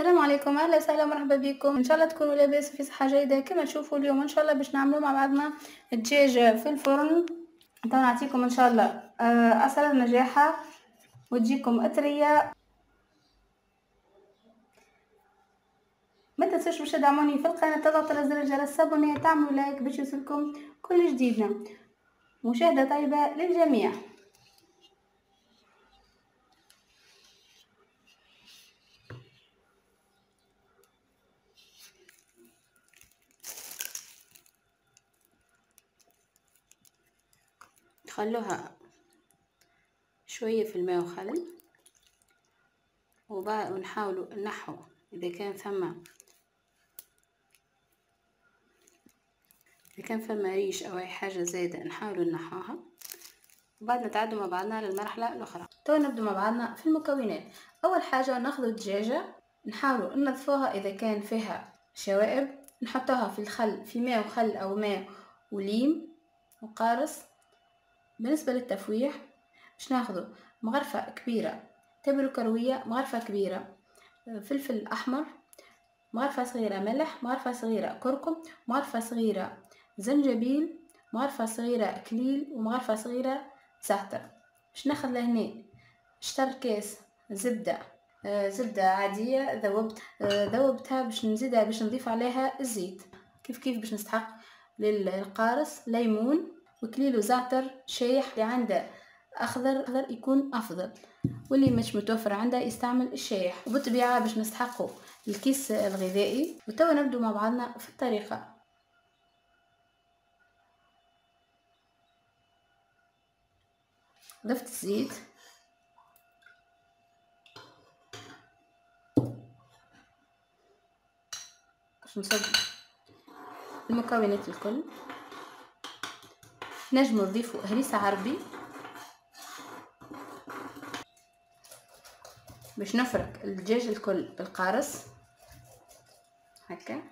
السلام عليكم، أهلا وسهلا مرحبا بكم. إن شاء الله تكونوا لاباس في صحة جيدة. كما تشوفوا اليوم إن شاء الله باش نعملوا مع بعضنا الدجاج في الفرن. تو نعطيكم إن شاء الله أسرار نجاحها وتجيكم أطرية. ما تنسوش باش تدعموني في القناة، تضغطوا على زر الجرس، صابوني، تعملوا لايك باش يوصلكم كل جديدنا. مشاهدة طيبة للجميع. خلوها شوية في الماء وخل، ونحاولوا نحو إذا كان فما ريش أو أي حاجة زايدة نحاولوا نحوها، وبعد نتعدوا مع بعضنا للمرحلة الأخرى. تو نبدو مع بعضنا في المكونات. أول حاجة ناخذ الدجاجة، نحاولوا ننظفوها إذا كان فيها شوائب، نحطوها في الخل، في ماء وخل أو ماء وليم وقارص. بالنسبة للتفويح باش ناخذوا مغرفة كبيرة تبل كروية، مغرفة كبيرة فلفل أحمر، مغرفة صغيرة ملح، مغرفة صغيرة كركم، مغرفة صغيرة زنجبيل، مغرفة صغيرة كليل، ومغرفة صغيرة زعتر. باش ناخذ لهنا شطر كاس زبدة، زبدة عادية ذوبتها باش نزيدها، باش نضيف عليها الزيت كيف باش نستحق للقارص، ليمون وكليل وزعتر شايح، اللي عنده أخضر يكون أفضل، واللي مش متوفر عنده يستعمل الشايح. وبالطبيعة باش نستحقوا الكيس الغذائي. وتوا نبدو مع بعضنا في الطريقة. ضفت الزيت، باش نصب المكونات الكل. نجموا نضيفوا هريسة عربي باش نفرك الدجاج الكل بالقارص هكا.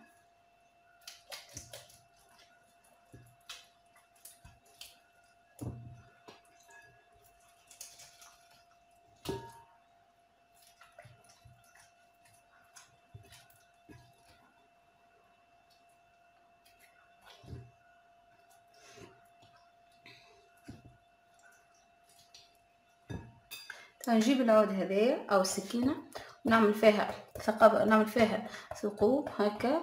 نجيب العود هذايا او السكينه ونعمل فيها ثقوب هكا.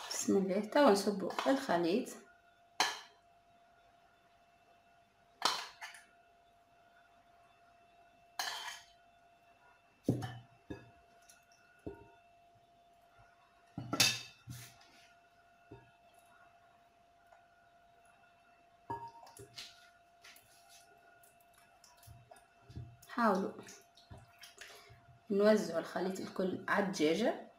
بسم الله. توا نصبوا الخليط، حاولوا نوزع الخليط الكل على الدجاجة.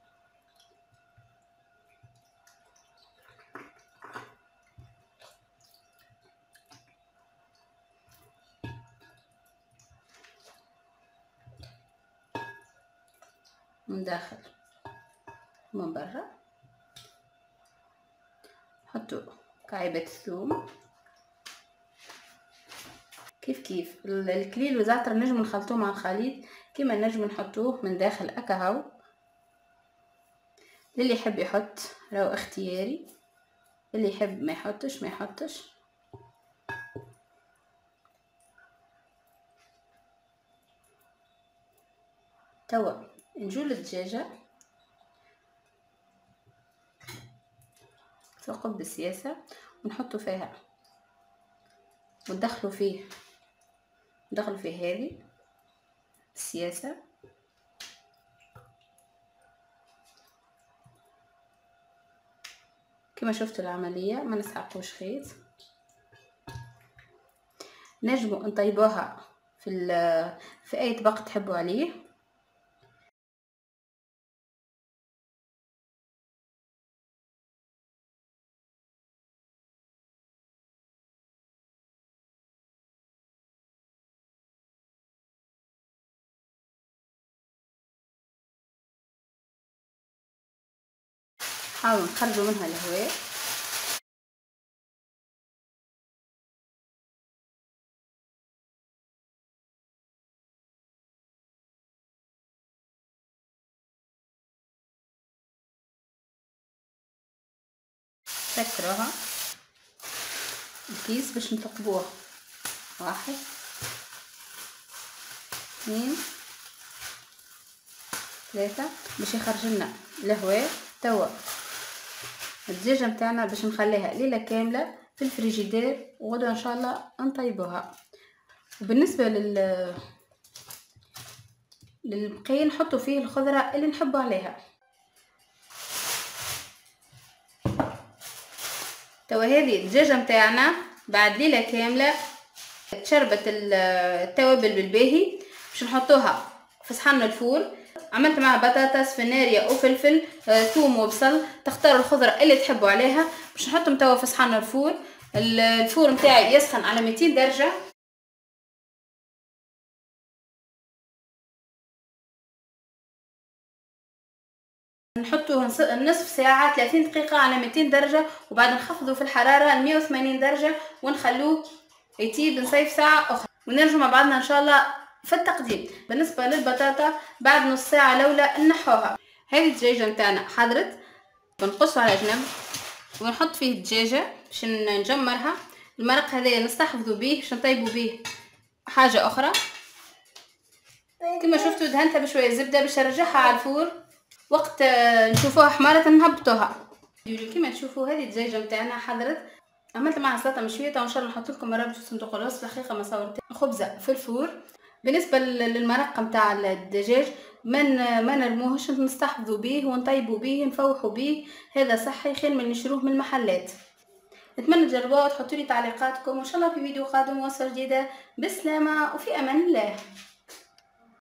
من داخل ومن برا. حطوا كعيبة الثوم كيف الكليل والزعتر نجم نخلطوه مع الخليط، كيما نجم نحطوه من داخل اكاهو. اللي يحب يحط راهو اختياري، اللي يحب ما يحطش. توا نجول الدجاجة ثقب بالسياسة ونحطوا فيها وندخلوا فيه هذه السياسة. كما شفتوا العملية ما نسحقوش خيط. نجموا نطيبوها في اي طبق تحبوا عليه. حاولوا نخرجوا منها الهواء. نسكروها الكيس باش نثقبوها. 1 2 3 باش يخرج لنا الهواء. توا الدجاجه نتاعنا باش نخليها ليله كامله في الفريجيدير وغدوه ان شاء الله نطيبوها. وبالنسبه للبقي نحطوا فيه الخضره اللي نحبوا عليها. توا هذه الدجاجه نتاعنا بعد ليله كامله تشربت التوابل بالباهي. باش نحطوها في صحن الفور. عملت معها بطاطس فناريا وفلفل ثوم وبصل، تختاروا الخضره اللي تحبوا عليها. باش نحطهم توا في صحن الفور. الفور نتاعي يسخن على 200 درجه. نحطوه نصف ساعه 30 دقيقه على 200 درجه، وبعد نخفضوا في الحراره ل 180 درجه ونخلوه يطيب نصيف ساعه اخرى، ونرجع مع بعضنا ان شاء الله في التقديم. بالنسبه للبطاطا بعد نص ساعه الاولى نحوها. هذه الدجاجه نتاعنا حضرت، بنقصه على جنب ونحط فيه الدجاجه باش نجمرها. المرق هذايا نستحفظوا به باش نطيبوا به حاجه اخرى. كما شفتوا دهنتها بشويه زبده باش نرجعها على الفور. وقت نشوفوها حمارة نهبطوها. كما تشوفوا هذه الدجاجه نتاعنا حضرت. عملت معها سلطه مشويه وان شاء الله نحط لكم مرات في صندوق الوصف. دقيقه ما صورت خبزه في الفور. بالنسبه للمرق نتاع الدجاج ما نرموهش، نستحفظوا به ونطيبوا به نفوحوا به. هذا صحي خير من نشروه من المحلات. نتمنى تجربوه وتحطوا لي تعليقاتكم، وان شاء الله في فيديو قادم وصفه جديده. بسلامه وفي امان الله.